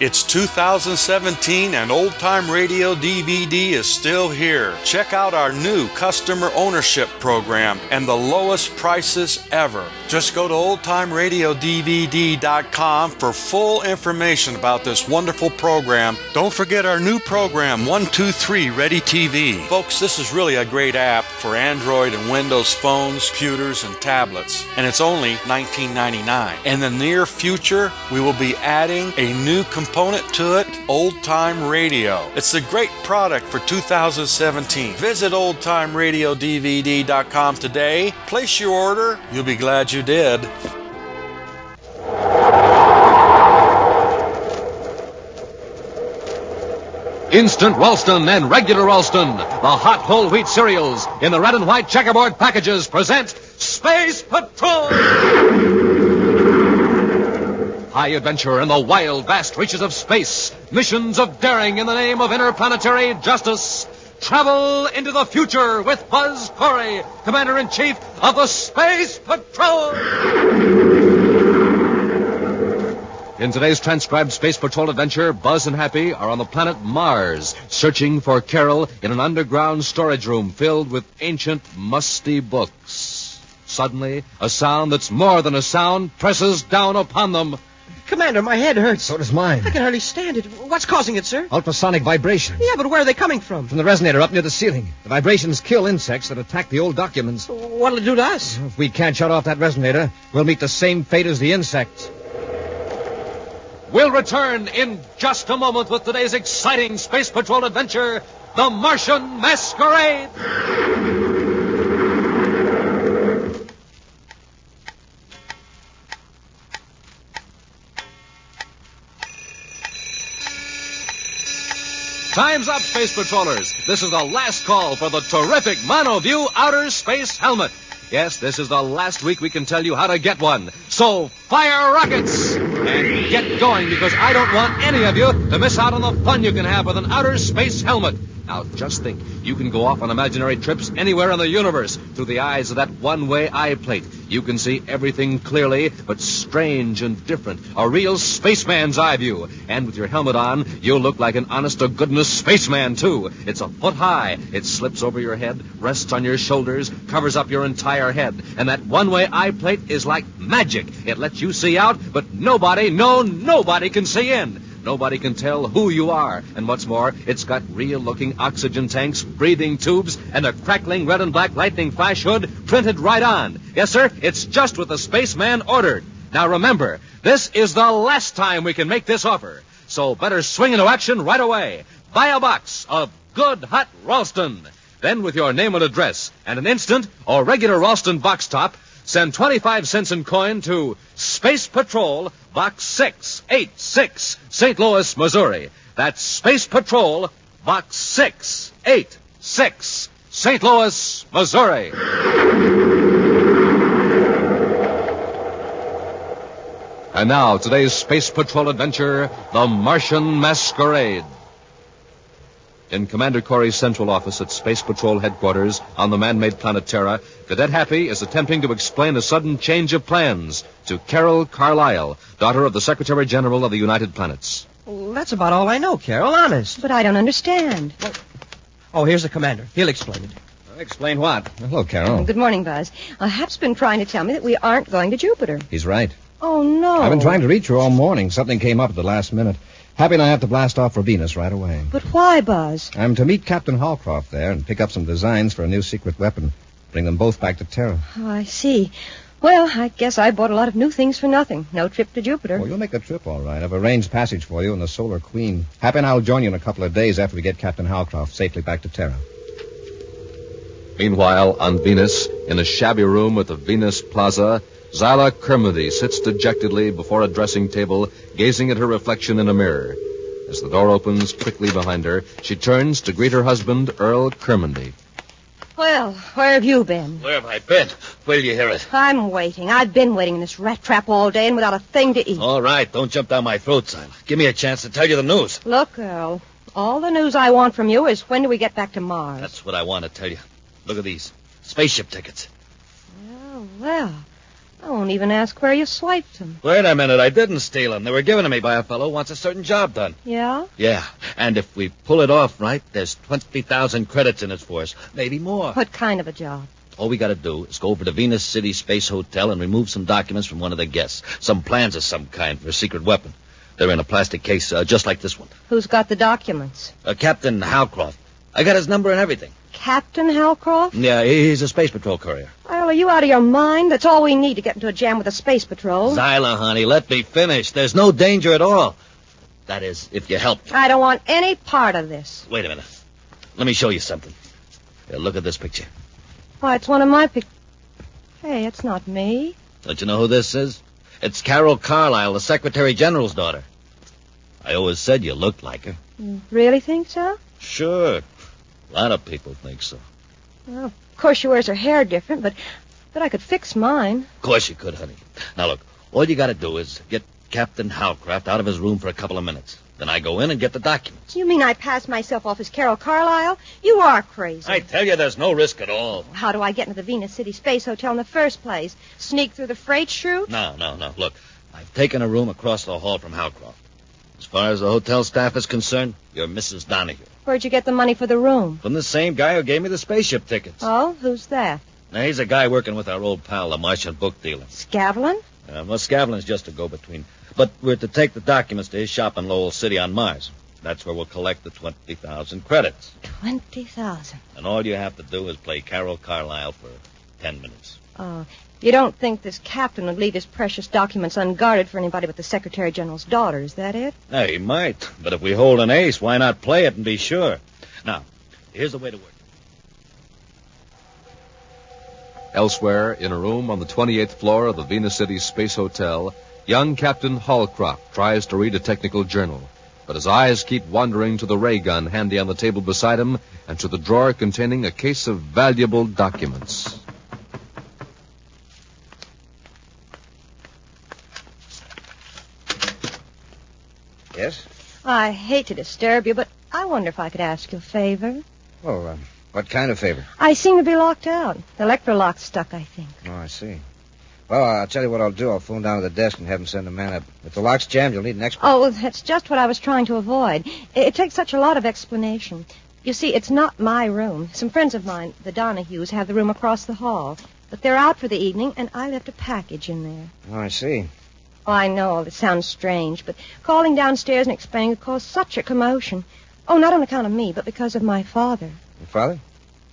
It's 2017 and Old Time Radio DVD is still here. Check out our new customer ownership program and the lowest prices ever. Just go to oldtimeradiodvd.com for full information about this wonderful program. Don't forget our new program, 123 Ready TV. Folks, this is really a great app for Android and Windows phones, computers, and tablets. And it's only $19.99. In the near future, we will be adding a new component to it, Old Time Radio. It's a great product for 2017. Visit oldtimeradiodvd.com today. Place your order. You'll be glad you did. Instant Ralston and regular Ralston, the hot whole wheat cereals in the red and white checkerboard packages present Space Patrol! High adventure in the wild, vast reaches of space. Missions of daring in the name of interplanetary justice. Travel into the future with Buzz Corey, Commander-in-Chief of the Space Patrol! In today's transcribed Space Patrol adventure, Buzz and Happy are on the planet Mars, searching for Carol in an underground storage room filled with ancient, musty books. Suddenly, a sound that's more than a sound presses down upon them. Commander, my head hurts. So does mine. I can hardly stand it. What's causing it, sir? Ultrasonic vibrations. Yeah, but where are they coming from? From the resonator up near the ceiling. The vibrations kill insects that attack the old documents. What'll it do to us? If we can't shut off that resonator, we'll meet the same fate as the insects. We'll return in just a moment with today's exciting Space Patrol adventure, The Martian Masquerade. Time's up, Space Patrollers. This is the last call for the terrific MonoView Outer Space Helmet. Yes, this is the last week we can tell you how to get one. So fire rockets and get going, because I don't want any of you to miss out on the fun you can have with an outer space helmet. Now, just think, you can go off on imaginary trips anywhere in the universe through the eyes of that one-way eye plate. You can see everything clearly, but strange and different. A real spaceman's eye view. And with your helmet on, you'll look like an honest-to-goodness spaceman, too. It's a foot high. It slips over your head, rests on your shoulders, covers up your entire head. And that one-way eye plate is like magic. It lets you see out, but nobody can see in. Nobody can tell who you are. And what's more, it's got real-looking oxygen tanks, breathing tubes, and a crackling red and black lightning flash hood printed right on. Yes, sir, it's just what the spaceman ordered. Now, remember, this is the last time we can make this offer. So better swing into action right away. Buy a box of good, hot Ralston. Then, with your name and address and an instant or regular Ralston box top, send 25 cents in coin to Space Patrol, Box 686, St. Louis, Missouri. That's Space Patrol, Box 686, St. Louis, Missouri. And now, today's Space Patrol adventure, The Martian Masquerade. In Commander Corey's central office at Space Patrol headquarters on the man-made planet Terra, Cadet Happy is attempting to explain a sudden change of plans to Carol Carlisle, daughter of the Secretary General of the United Planets. Well, that's about all I know, Carol, honest. But I don't understand. Oh, here's the commander. He'll explain it. Explain what? Hello, Carol. Good morning, Buzz. Hap's been trying to tell me that we aren't going to Jupiter. He's right. Oh, no. I've been trying to reach her all morning. Something came up at the last minute. Happy and I have to blast off for Venus right away. But why, Buzz? I'm to meet Captain Holcroft there and pick up some designs for a new secret weapon. Bring them both back to Terra. Oh, I see. Well, I guess I bought a lot of new things for nothing. No trip to Jupiter. Oh, you'll make the trip all right. I've arranged passage for you in the Solar Queen. Happy and I'll join you in a couple of days after we get Captain Holcroft safely back to Terra. Meanwhile, on Venus, in a shabby room at the Venus Plaza, Zyla Kermody sits dejectedly before a dressing table, gazing at her reflection in a mirror. As the door opens quickly behind her, she turns to greet her husband, Earl Kermody. Well, where have you been? Where have I been? Wait till you hear it. I'm waiting. I've been waiting in this rat trap all day and without a thing to eat. All right, don't jump down my throat, Zyla. Give me a chance to tell you the news. Look, Earl, all the news I want from you is when do we get back to Mars? That's what I want to tell you. Look at these spaceship tickets. Well. I won't even ask where you swiped them. Wait a minute, I didn't steal them. They were given to me by a fellow who wants a certain job done. Yeah? Yeah, and if we pull it off right, there's 20,000 credits in it for us. Maybe more. What kind of a job? All we gotta do is go over to Venus City Space Hotel and remove some documents from one of the guests. Some plans of some kind for a secret weapon. They're in a plastic case just like this one. Who's got the documents? Captain Howcroft. I got his number and everything. Captain Halcroft? Yeah, he's a Space Patrol courier. Well, are you out of your mind? That's all we need to get into a jam with the Space Patrol. Zyla, honey, let me finish. There's no danger at all. That is, if you help me. I don't want any part of this. Wait a minute. Let me show you something. Here, look at this picture. Why, it's one of my Hey, it's not me. Don't you know who this is? It's Carol Carlisle, the Secretary General's daughter. I always said you looked like her. You really think so? Sure. A lot of people think so. Well, of course she wears her hair different, but I could fix mine. Of course you could, honey. Now, look, all you got to do is get Captain Howcroft out of his room for a couple of minutes. Then I go in and get the documents. You mean I pass myself off as Carol Carlisle? You are crazy. I tell you, there's no risk at all. How do I get into the Venus City Space Hotel in the first place? Sneak through the freight chute? No. Look, I've taken a room across the hall from Howcroft. As far as the hotel staff is concerned, you're Mrs. Donahue. Where'd you get the money for the room? From the same guy who gave me the spaceship tickets. Oh, who's that? Now, he's a guy working with our old pal, the Martian book dealer. Scavlin? Well, Scavlin's just a go-between. But we're to take the documents to his shop in Lowell City on Mars. That's where we'll collect the 20,000 credits. 20,000. And all you have to do is play Carol Carlisle for 10 minutes. Oh, you don't think this captain would leave his precious documents unguarded for anybody but the Secretary General's daughter, is that it? Now, he might. But if we hold an ace, why not play it and be sure? Now, here's the way to work. Elsewhere, in a room on the 28th floor of the Venus City Space Hotel, young Captain Hallcroft tries to read a technical journal. But his eyes keep wandering to the ray gun handy on the table beside him and to the drawer containing a case of valuable documents. Yes? I hate to disturb you, but I wonder if I could ask you a favor. Oh, what kind of favor? I seem to be locked out. The electrolock's stuck, I think. Oh, I see. Well, I'll tell you what I'll do. I'll phone down to the desk and have them send a man up. If the lock's jammed, you'll need an expert. Oh, that's just what I was trying to avoid. It takes such a lot of explanation. You see, it's not my room. Some friends of mine, the Donahues, have the room across the hall. But they're out for the evening, and I left a package in there. Oh, I see. Oh, I know it sounds strange, but calling downstairs and explaining would cause such a commotion. Oh, not on account of me, but because of my father. Your father?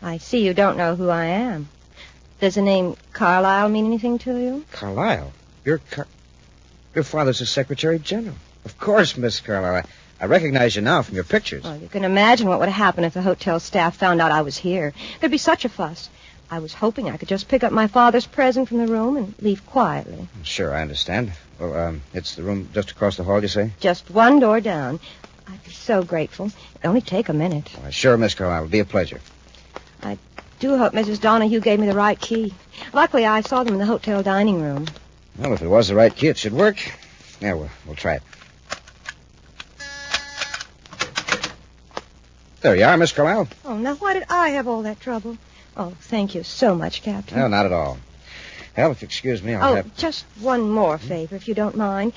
I see you don't know who I am. Does the name Carlisle mean anything to you? Carlisle? Your father's the Secretary General. Of course, Miss Carlisle. I recognize you now from your pictures. Oh, you can imagine what would happen if the hotel staff found out I was here. There'd be such a fuss. I was hoping I could just pick up my father's present from the room and leave quietly. Sure, I understand. Well, it's the room just across the hall, you say? Just one door down. I'd be so grateful. It'd only take a minute. Well, sure, Miss Carlisle. It'll be a pleasure. I do hope Mrs. Donahue gave me the right key. Luckily, I saw them in the hotel dining room. Well, if it was the right key, it should work. Yeah, we'll try it. There you are, Miss Carlisle. Oh, now why did I have all that trouble? Oh, thank you so much, Captain. No, not at all. Well, if you excuse me, I'll have... Just one more favor, if you don't mind.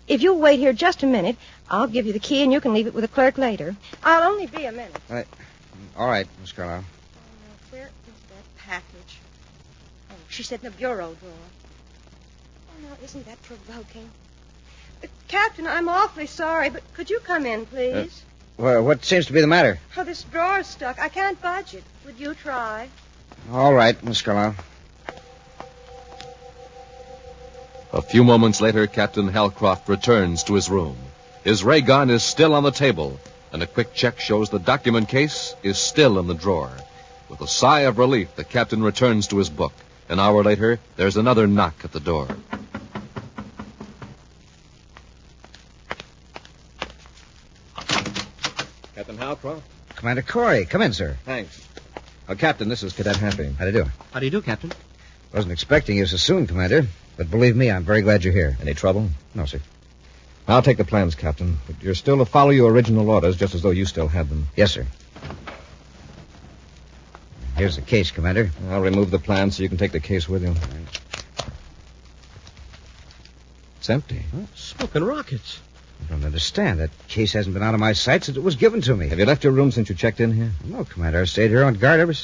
If you'll wait here just a minute, I'll give you the key and you can leave it with the clerk later. I'll only be a minute. All right, Miss Carlisle. Where is that package? Oh, she said in the bureau drawer. Oh, now, isn't that provoking? Captain, I'm awfully sorry, but could you come in, please? Well, what seems to be the matter? Oh, this drawer's stuck. I can't budge it. Would you try? All right, Miss Carlisle. A few moments later, Captain Hallcroft returns to his room. His ray gun is still on the table, and a quick check shows the document case is still in the drawer. With a sigh of relief, the captain returns to his book. An hour later, there's another knock at the door. Captain Howcroft? Commander Corey. Come in, sir. Thanks. Captain, this is Cadet Happy. How do you do? How do you do, Captain? Wasn't expecting you so soon, Commander. But believe me, I'm very glad you're here. Any trouble? No, sir. I'll take the plans, Captain. But you're still to follow your original orders, just as though you still had them. Yes, sir. Here's the case, Commander. I'll remove the plans so you can take the case with you. It's empty. Smoking rockets. I don't understand. That case hasn't been out of my sight since it was given to me. Have you left your room since you checked in here? No, Commander. I stayed here on guard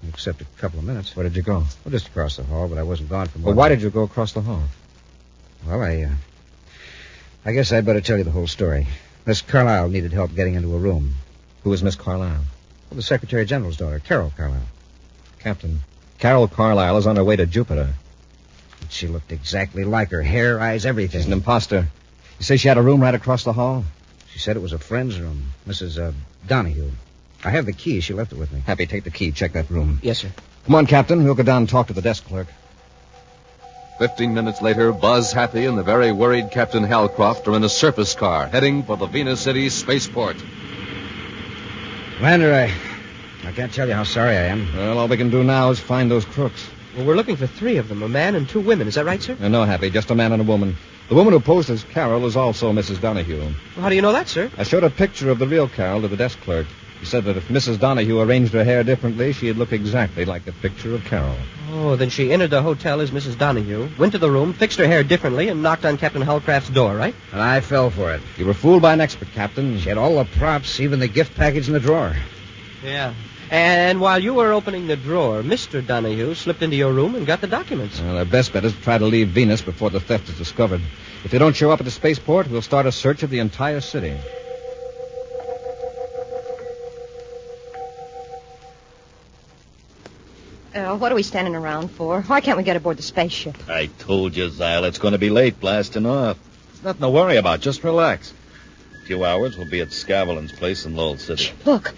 except a couple of minutes. Where did you go? Well, just across the hall, but I wasn't gone for more. Well, why did you go across the hall? Well, I guess I'd better tell you the whole story. Miss Carlyle needed help getting into a room. Who is Miss Carlyle? Well, the Secretary General's daughter, Carol Carlyle. Captain, Carol Carlyle is on her way to Jupiter. She looked exactly like her. Hair, eyes, everything. She's an imposter. You say she had a room right across the hall? She said it was a friend's room, Mrs. Donahue. I have the key. She left it with me. Happy, take the key. Check that room. Yes, sir. Come on, Captain. We'll go down and talk to the desk clerk. 15 minutes later, Buzz Happy and the very worried Captain Halcroft are in a surface car heading for the Venus City spaceport. Commander, I can't tell you how sorry I am. Well, all we can do now is find those crooks. Well, we're looking for 3 of them, a man and 2 women. Is that right, sir? No, Happy, just a man and a woman. The woman who posed as Carol is also Mrs. Donahue. Well, how do you know that, sir? I showed a picture of the real Carol to the desk clerk. He said that if Mrs. Donahue arranged her hair differently, she'd look exactly like a picture of Carol. Oh, then she entered the hotel as Mrs. Donahue, went to the room, fixed her hair differently, and knocked on Captain Halcraft's door, right? And I fell for it. You were fooled by an expert, Captain. She had all the props, even the gift package in the drawer. Yeah. And while you were opening the drawer, Mr. Donahue slipped into your room and got the documents. Well, our best bet is to try to leave Venus before the theft is discovered. If they don't show up at the spaceport, we'll start a search of the entire city. What are we standing around for? Why can't we get aboard the spaceship? I told you, Zyle, it's going to be late blasting off. There's nothing to worry about. Just relax. In a few hours, we'll be at Scavelin's place in Lowell City. Look,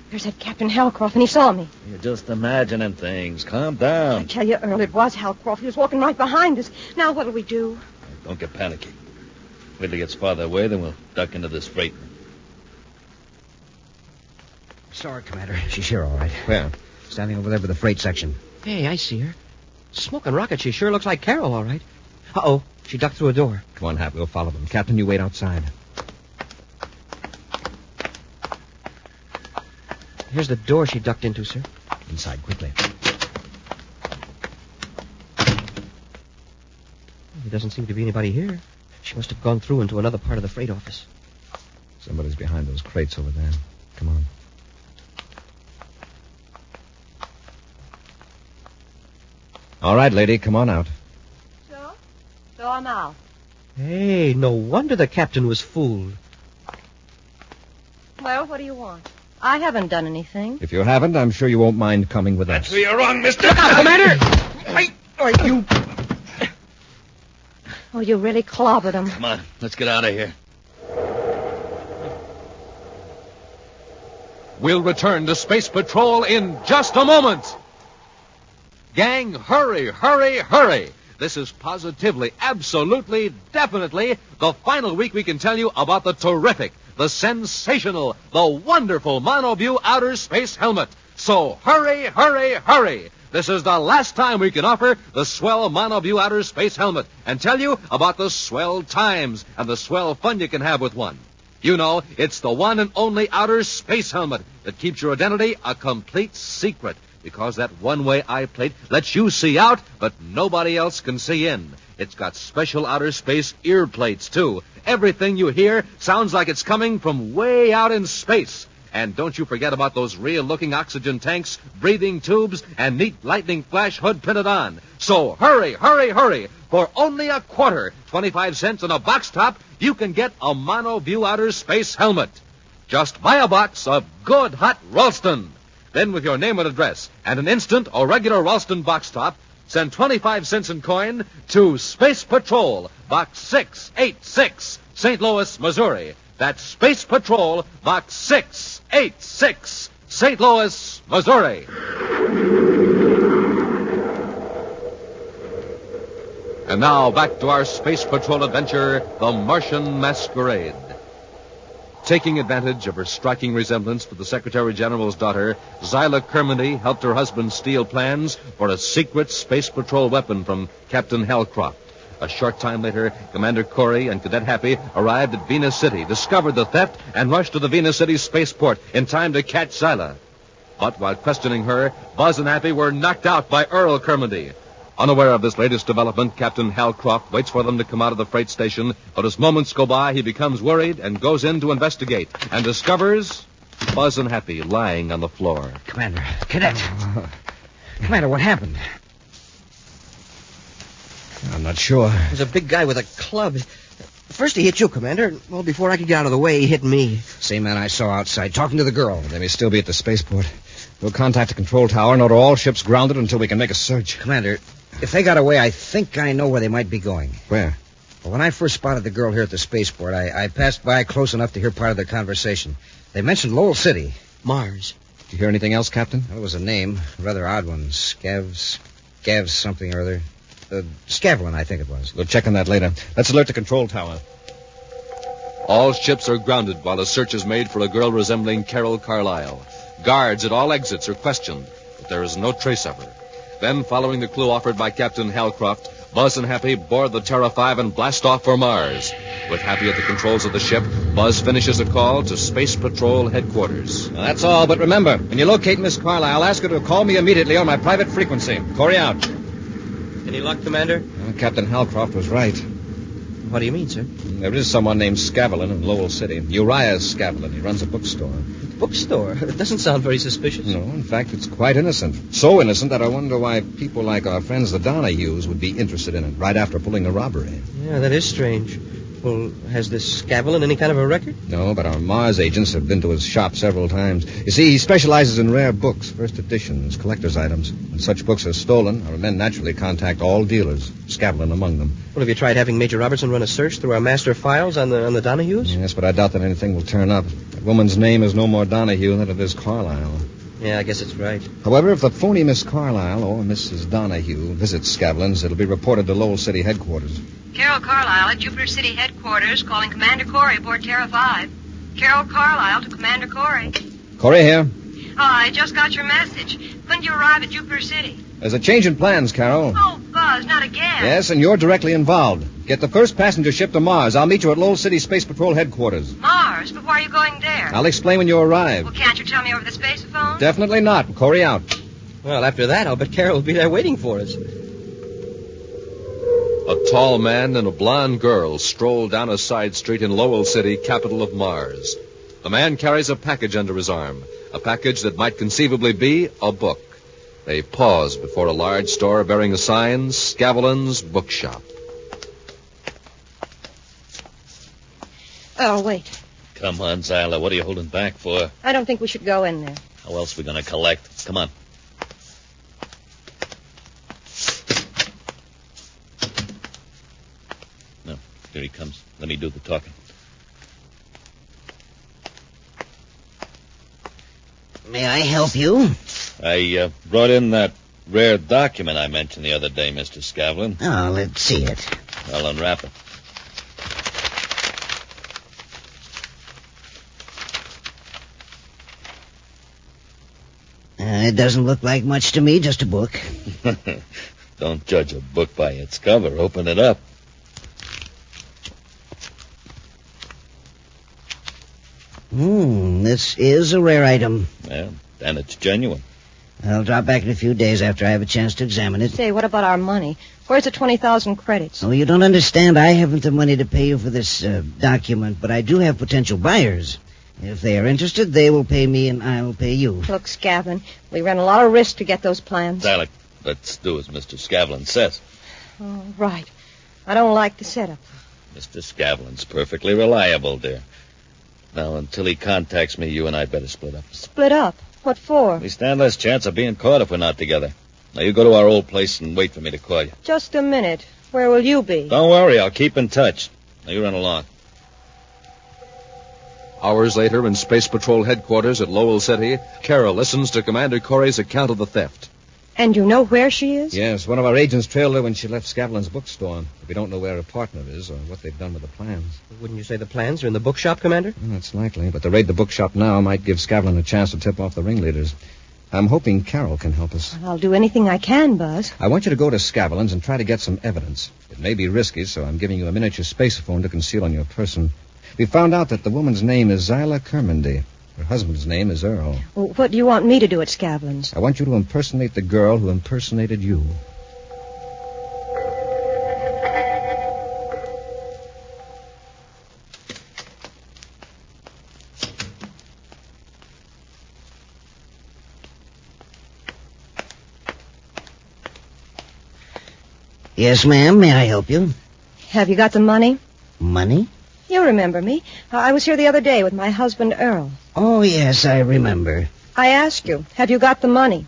there's that Captain Halcroft, and he saw me. You're just imagining things. Calm I down. tell you, Earl, it was Halcroft. He was walking right behind us. Now what'll we do? Don't get panicky. Wait till he gets farther away, then we'll duck into this freight. Sorry, Commander. She's here, all right. Where? Standing over there by the freight section. Hey, I see her. Smoking rockets. She sure looks like Carol, all right. Uh-oh. She ducked through a door. Come on, Hap. We'll follow them. Captain, you wait outside. Here's the door she ducked into, sir. Inside, quickly. There doesn't seem to be anybody here. She must have gone through into another part of the freight office. Somebody's behind those crates over there. Come on. All right, lady, come on out. So I'm out. Hey, no wonder the captain was fooled. Well, what do you want? I haven't done anything. If you haven't, I'm sure you won't mind coming with us. You're wrong, mister. Commander! You... Oh, you really clobbered him. Come on, let's get out of here. We'll return to Space Patrol in just a moment. Gang, hurry, hurry, hurry. This is positively, absolutely, definitely the final week we can tell you about the terrific, the sensational, the wonderful Monoview Outer Space Helmet. So hurry, hurry, hurry. This is the last time we can offer the swell Monoview Outer Space Helmet and tell you about the swell times and the swell fun you can have with one. You know, it's the one and only outer space helmet that keeps your identity a complete secret. Because that one-way eye plate lets you see out, but nobody else can see in. It's got special outer space ear plates, too. Everything you hear sounds like it's coming from way out in space. And don't you forget about those real-looking oxygen tanks, breathing tubes, and neat lightning flash hood printed on. So hurry, hurry, hurry. For only a quarter, 25 cents on a box top, you can get a Monoview Outer Space Helmet. Just buy a box of good hot Ralston. Then with your name and address and an instant or regular Ralston box top, send 25 cents in coin to Space Patrol, Box 686, St. Louis, Missouri. That's Space Patrol, Box 686, St. Louis, Missouri. And now back to our Space Patrol adventure, the Martian Masquerade. Taking advantage of her striking resemblance to the Secretary General's daughter, Zyla Kermody helped her husband steal plans for a secret Space Patrol weapon from Captain Halcroft. A short time later, Commander Corey and Cadet Happy arrived at Venus City, discovered the theft, and rushed to the Venus City spaceport in time to catch Zyla. But while questioning her, Buzz and Happy were knocked out by Earl Kermody. Unaware of this latest development, Captain Hal Croft waits for them to come out of the freight station, but as moments go by, he becomes worried and goes in to investigate and discovers Buzz and Happy lying on the floor. Commander, Cadet. Commander, what happened? I'm not sure. There's a big guy with a club. First he hit you, Commander. Well, before I could get out of the way, he hit me. Same man I saw outside talking to the girl. They may still be at the spaceport. We'll contact the control tower and order all ships grounded until we can make a search. Commander, if they got away, I think I know where they might be going. Where? Well, when I first spotted the girl here at the spaceport, I passed by close enough to hear part of their conversation. They mentioned Lowell City. Mars. Did you hear anything else, Captain? Well, it was a name, a rather odd one. Scavs something or other. Scavlin, I think it was. We'll check on that later. Let's alert the control tower. All ships are grounded while a search is made for a girl resembling Carol Carlisle. Guards at all exits are questioned, but there is no trace of her. Then, following the clue offered by Captain Halcroft, Buzz and Happy board the Terra 5 and blast off for Mars. With Happy at the controls of the ship, Buzz finishes a call to Space Patrol headquarters. Now, that's all, but remember, when you locate Miss Carlisle, ask her to call me immediately on my private frequency. Corey out. Any luck, Commander? Captain Halcroft was right. What do you mean, sir? There is someone named Scavlin in Lowell City. Uriah Scavlin. He runs a bookstore. Bookstore? That doesn't sound very suspicious. No, in fact, it's quite innocent. So innocent that I wonder why people like our friends the Donahues would be interested in it right after pulling a robbery. Yeah, that is strange. Well, has this Scavlin any kind of a record? No, but our Mars agents have been to his shop several times. You see, he specializes in rare books, first editions, collector's items. When such books are stolen, our men naturally contact all dealers, Scavlin among them. Well, have you tried having Major Robertson run a search through our master files on the Donahues? Yes, but I doubt that anything will turn up. That woman's name is no more Donahue than it is Carlisle. Yeah, I guess it's right. However, if the phony Miss Carlisle or Mrs. Donahue visits Scavlin's, it'll be reported to Lowell City headquarters. Carol Carlisle at Jupiter City headquarters calling Commander Corey aboard Terra 5. Carol Carlisle to Commander Corey. Corey here. Oh, I just got your message. When did you arrive at Jupiter City? There's a change in plans, Carol. Oh, Buzz, not again. Yes, and you're directly involved. Get the first passenger ship to Mars. I'll meet you at Lowell City Space Patrol headquarters. Mars? But why are you going there? I'll explain when you arrive. Well, can't you tell me over the spacephone? Definitely not. Corey out. Well, after that, I'll bet Carol will be there waiting for us. A tall man and a blonde girl stroll down a side street in Lowell City, capital of Mars. The man carries a package under his arm, a package that might conceivably be a book. They pause before a large store bearing the sign, Scavlin's Bookshop. Oh, wait. Come on, Zyla. What are you holding back for? I don't think we should go in there. How else are we going to collect? Come on. No, here he comes. Let me do the talking. May I help you? I brought in that rare document I mentioned the other day, Mr. Scavlin. Oh, let's see it. I'll unwrap it. It doesn't look like much to me, just a book. Don't judge a book by its cover. Open it up. This is a rare item. Well, then it's genuine. I'll drop back in a few days after I have a chance to examine it. Say, what about our money? Where's the 20,000 credits? Oh, you don't understand. I haven't the money to pay you for this document, but I do have potential buyers. If they are interested, they will pay me and I will pay you. Look, Scavlin, we ran a lot of risk to get those plans. Alec, let's do as Mr. Scavlin says. Oh, right. I don't like the setup. Mr. Scavlin's perfectly reliable, dear. Now, until he contacts me, you and I better split up. Split up? What for? We stand less chance of being caught if we're not together. Now, you go to our old place and wait for me to call you. Just a minute. Where will you be? Don't worry, I'll keep in touch. Now, you run along. Hours later, in Space Patrol headquarters at Lowell City, Carol listens to Commander Corey's account of the theft. And you know where she is? Yes, one of our agents trailed her when she left Scavlin's bookstore. We don't know where her partner is or what they've done with the plans. Wouldn't you say the plans are in the bookshop, Commander? That's likely, but to raid the bookshop now might give Scavlin a chance to tip off the ringleaders. I'm hoping Carol can help us. I'll do anything I can, Buzz. I want you to go to Scavlin's and try to get some evidence. It may be risky, so I'm giving you a miniature spacephone to conceal on your person. We found out that the woman's name is Zyla Kermendy. Her husband's name is Earl. Well, what do you want me to do at Scavlin's? I want you to impersonate the girl who impersonated you. Yes, ma'am. May I help you? Have you got the money? Money? You remember me. I was here the other day with my husband, Earl. Oh, yes, I remember. I asked you, have you got the money?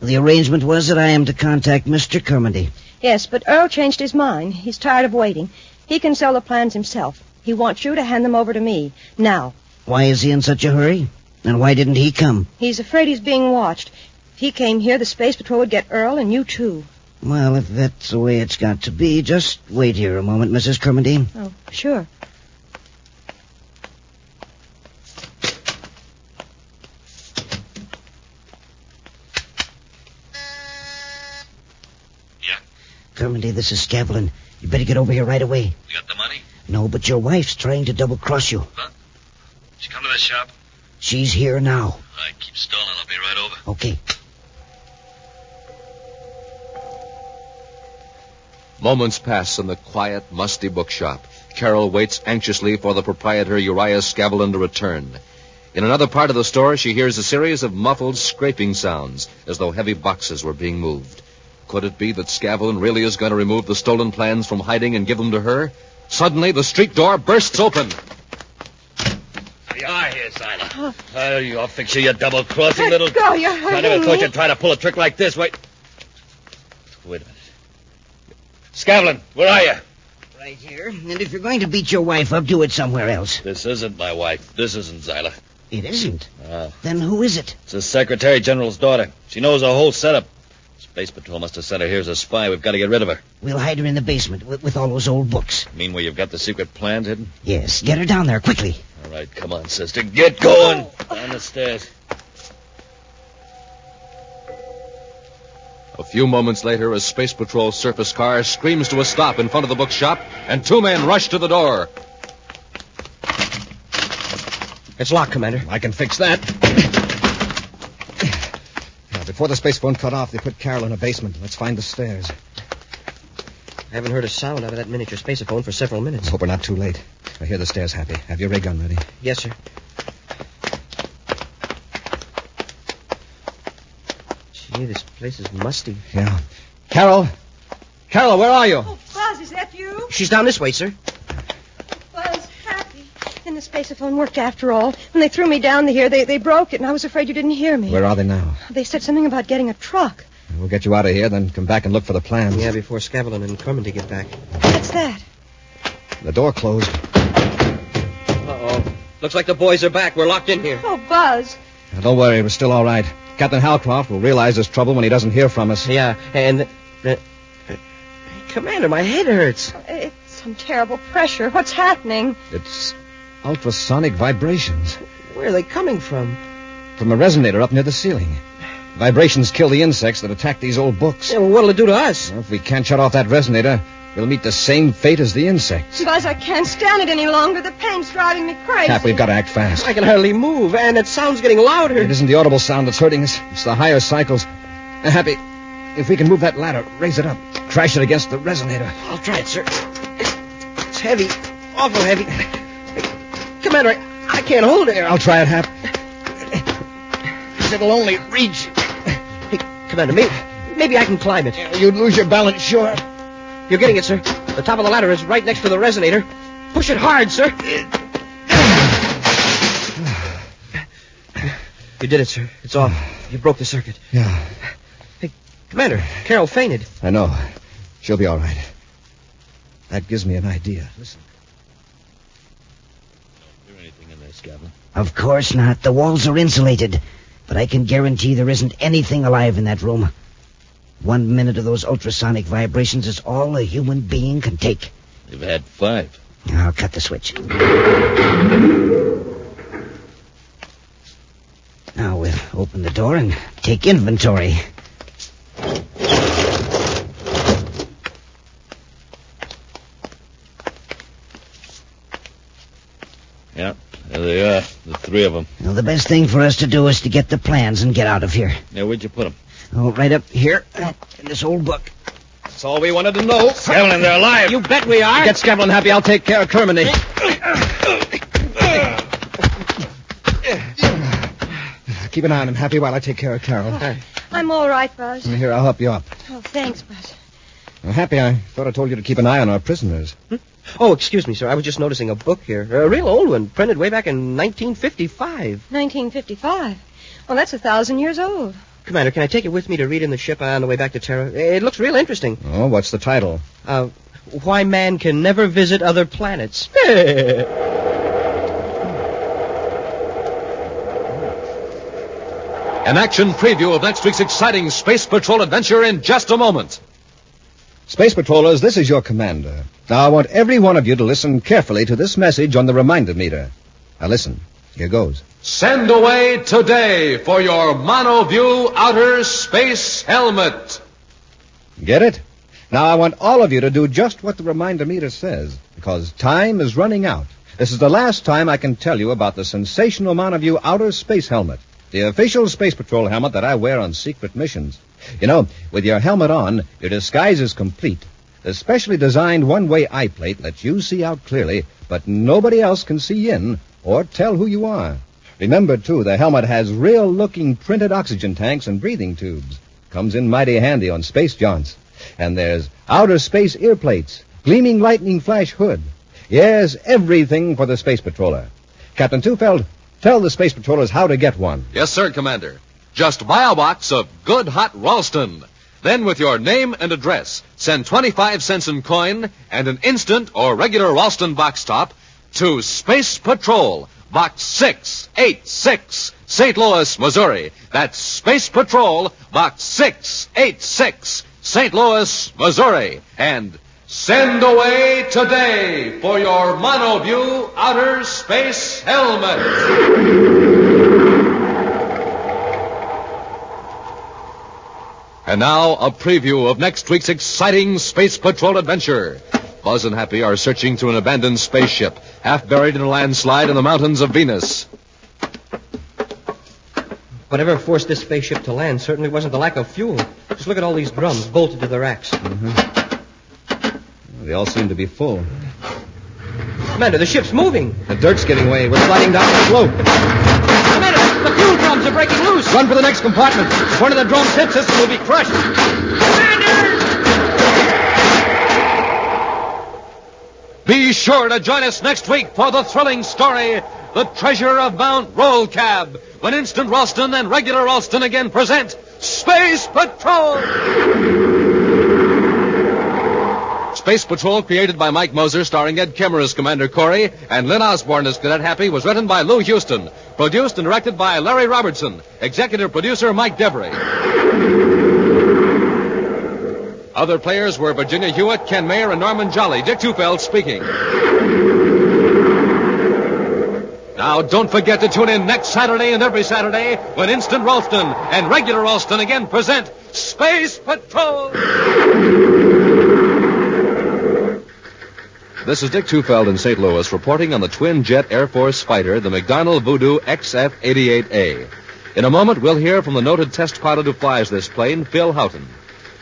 The arrangement was that I am to contact Mr. Kermody. Yes, but Earl changed his mind. He's tired of waiting. He can sell the plans himself. He wants you to hand them over to me, now. Why is he in such a hurry? And why didn't he come? He's afraid he's being watched. If he came here, the Space Patrol would get Earl and you too. Well, if that's the way it's got to be, just wait here a moment, Mrs. Kermody. Oh, sure. Kermody, this is Scavlin. You better get over here right away. You got the money? No, but your wife's trying to double-cross you. Huh? She come to the shop? She's here now. All right, keep stalling. I'll be right over. Okay. Moments pass in the quiet, musty bookshop. Carol waits anxiously for the proprietor, Uriah Scavlin, to return. In another part of the store, she hears a series of muffled scraping sounds, as though heavy boxes were being moved. Could it be that Scavlin really is going to remove the stolen plans from hiding and give them to her? Suddenly, the street door bursts open. There you are here, Siler. I'll fix you, you double-crossing little... Go, you're hurting I never thought me. you'd try to pull a trick like this. Wait a minute. Scavlin, where are you? Right here. And if you're going to beat your wife up, do it somewhere else. This isn't my wife. This isn't Zyla. It isn't. No. Then who is it? It's the Secretary General's daughter. She knows the whole setup. Space Patrol must have sent her here as a spy. We've got to get rid of her. We'll hide her in the basement with all those old books. Mean where you've got the secret plans hidden? Yes, get her down there, quickly. All right, come on, sister. Get going. Down the stairs. A few moments later, a Space Patrol surface car screams to a stop in front of the bookshop, and two men rush to the door. It's locked, Commander. I can fix that. Now, before the space phone cut off, they put Carol in a basement. Let's find the stairs. I haven't heard a sound out of that miniature spaceophone for several minutes. Hope we're not too late. I hear the stairs, Happy. Have your ray gun ready. Yes, sir. Gee, this place is musty. Yeah. Carol! Carol, where are you? Oh, Buzz, is that you? She's down this way, sir. Buzz, happy. And the spaceophone worked after all. When they threw me down here, they broke it, and I was afraid you didn't hear me. Where are they now? They said something about getting a truck. We'll get you out of here, then come back and look for the plans. Yeah, before Scavlin and Kermody get back. What's that? The door closed. Uh-oh. Looks like the boys are back. We're locked in here. Oh, Buzz. Now, don't worry, we're still all right. Captain Halcroft will realize there's trouble when he doesn't hear from us. Yeah, and... Commander, my head hurts. It's some terrible pressure. What's happening? It's ultrasonic vibrations Where are they coming from? from a resonator up near the ceiling. Vibrations kill the insects that attack these old books. Yeah, well, what'll it do to us? Well, if we can't shut off that resonator, we'll meet the same fate as the insects. Buzz, I can't stand it any longer. The pain's driving me crazy. Cap, we've got to act fast. I can hardly move, and it sounds getting louder. It isn't the audible sound that's hurting us. It's the higher cycles. Happy, if we can move that ladder, raise it up, crash it against the resonator. I'll try it, sir. It's heavy. Awful heavy. Commander, I can't hold it. Here, I'll try it, Hap. It'll only reach. Hey, Commander, maybe I can climb it. You'd lose your balance, sure. You're getting it, sir. The top of the ladder is right next to the resonator. Push it hard, sir. You did it, sir. It's off. You broke the circuit. Yeah, Hey, Commander, Carol fainted. I know. She'll be all right. That gives me an idea. Listen. Is there anything in there, Scavlin? Of course not. The walls are insulated. But I can guarantee there isn't anything alive in that room. 1 minute of those ultrasonic vibrations is all a human being can take. You've had 5. I'll cut the switch. Now we'll open the door and take inventory. Yeah, there they are, the 3 of them. Well, the best thing for us to do is to get the plans and get out of here. Now, where'd you put them? Oh, right up here in this old book. That's all we wanted to know. Scavlin, they're alive. You bet we are. Get Scavlin happy. I'll take care of Kermody. Keep an eye on him, Happy, while I take care of Carol. I'm all right, Buzz. Here, I'll help you up. Oh, thanks, Buzz. Well, Happy, I thought I told you to keep an eye on our prisoners. Oh, excuse me, sir. I was just noticing a book here. A real old one, printed way back in 1955. 1955? Well, that's 1,000 years old. Commander, can I take it with me to read in the ship on the way back to Terra? It looks real interesting. Oh, what's the title? Why Man Can Never Visit Other Planets. An action preview of next week's exciting Space Patrol adventure in just a moment. Space Patrollers, this is your commander. Now, I want every one of you to listen carefully to this message on the reminder meter. Now, listen. Here goes. Send away today for your MonoView Outer Space Helmet. Get it? Now, I want all of you to do just what the reminder meter says, because time is running out. This is the last time I can tell you about the sensational MonoView Outer Space Helmet, the official Space Patrol helmet that I wear on secret missions. You know, with your helmet on, your disguise is complete. The specially designed one-way eye plate lets you see out clearly, but nobody else can see in or tell who you are. Remember, too, the helmet has real-looking printed oxygen tanks and breathing tubes. Comes in mighty handy on space jaunts. And there's outer space ear plates, gleaming lightning flash hood. Yes, everything for the Space Patroller. Captain Tufeld, tell the Space Patrollers how to get one. Yes, sir, Commander. Just buy a box of good hot Ralston. Then, with your name and address, send 25 cents in coin and an instant or regular Ralston box top to Space Patrol, Box 686, St. Louis, Missouri. That's Space Patrol, Box 686, St. Louis, Missouri. And send away today for your MonoView Outer Space Helmet. And now, a preview of next week's exciting Space Patrol adventure. Buzz and Happy are searching through an abandoned spaceship, half buried in a landslide in the mountains of Venus. Whatever forced this spaceship to land certainly wasn't the lack of fuel. Just look at all these drums bolted to the racks. They all seem to be full. Commander, the ship's moving. The dirt's getting away. We're sliding down the slope. Commander, the fuel drums are breaking loose. Run for the next compartment. If one of the drums hits us, we'll be crushed. Be sure to join us next week for the thrilling story, The Treasure of Mount Rollcab, when Instant Ralston and Regular Ralston again present Space Patrol! Space Patrol, created by Mike Moser, starring Ed Kemmer as Commander Corey and Lynn Osborne as Cadet Happy, was written by Lou Houston, produced and directed by Larry Robertson, executive producer Mike Devery. Other players were Virginia Hewitt, Ken Mayer, and Norman Jolly. Dick Tufeld speaking. Now, don't forget to tune in next Saturday and every Saturday when Instant Ralston and Regular Ralston again present Space Patrol. This is Dick Tufeld in St. Louis reporting on the twin-jet Air Force fighter, the McDonnell Voodoo XF-88A. In a moment, we'll hear from the noted test pilot who flies this plane, Phil Houghton.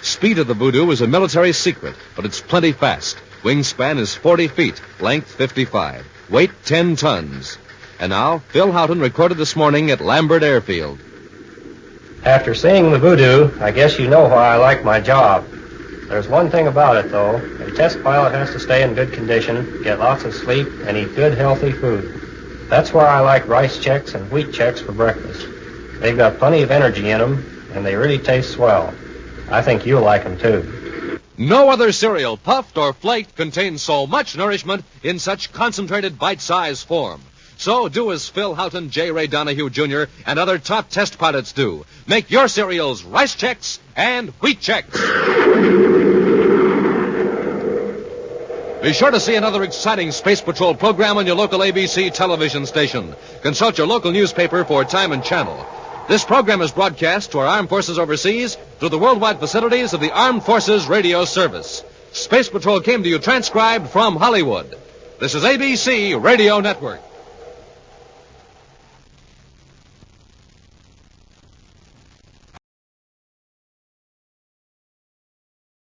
Speed of the Voodoo is a military secret, but it's plenty fast. Wingspan is 40 feet, length 55, weight 10 tons. And now, Phil Houghton recorded this morning at Lambert Airfield. After seeing the Voodoo, I guess you know why I like my job. There's one thing about it, though. A test pilot has to stay in good condition, get lots of sleep, and eat good, healthy food. That's why I like rice checks and wheat checks for breakfast. They've got plenty of energy in them, and they really taste swell. I think you'll like them, too. No other cereal, puffed or flaked, contains so much nourishment in such concentrated bite-sized form. So do as Phil Houghton, J. Ray Donahue Jr., and other top test pilots do. Make your cereals rice checks and wheat checks. Be sure to see another exciting Space Patrol program on your local ABC television station. Consult your local newspaper for time and channel. This program is broadcast to our armed forces overseas through the worldwide facilities of the Armed Forces Radio Service. Space Patrol came to you transcribed from Hollywood. This is ABC Radio Network.